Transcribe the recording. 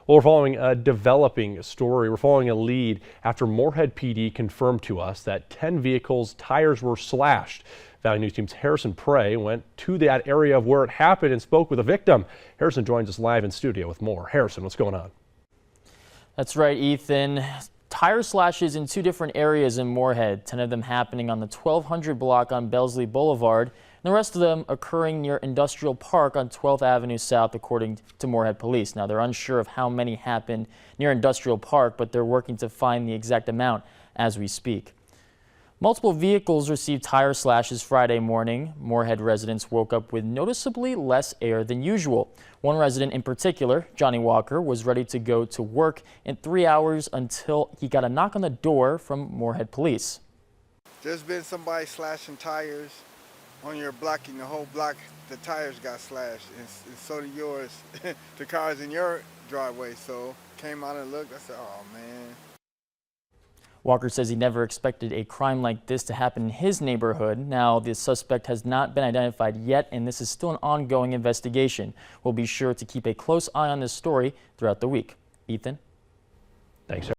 Well, we're following a developing story. We're following a lead after Moorhead PD confirmed to us that 10 vehicles' tires were slashed. Valley News Team's Harrison Prey went to that area of where it happened and spoke with a victim. Harrison joins us live in studio with more. Harrison, what's going on? That's right, Ethan. Tire slashes in two different areas in Moorhead, 10 of them happening on the 1200 block on Bellesley Boulevard, and the rest of them occurring near Industrial Park on 12th Avenue South, according to Moorhead Police. Now, they're unsure of how many happened near Industrial Park, but they're working to find the exact amount as we speak. Multiple vehicles received tire slashes Friday morning. Moorhead residents woke up with noticeably less air than usual. One resident in particular, Johnny Walker, was ready to go to work in 3 hours until he got a knock on the door from Moorhead Police. There's been somebody slashing tires on your block, and the whole block, the tires got slashed, and so did yours. The car's in your driveway, so came out and looked. I said, oh man. Walker says he never expected a crime like this to happen in his neighborhood. Now, the suspect has not been identified yet, and this is still an ongoing investigation. We'll be sure to keep a close eye on this story throughout the week. Ethan? Thanks,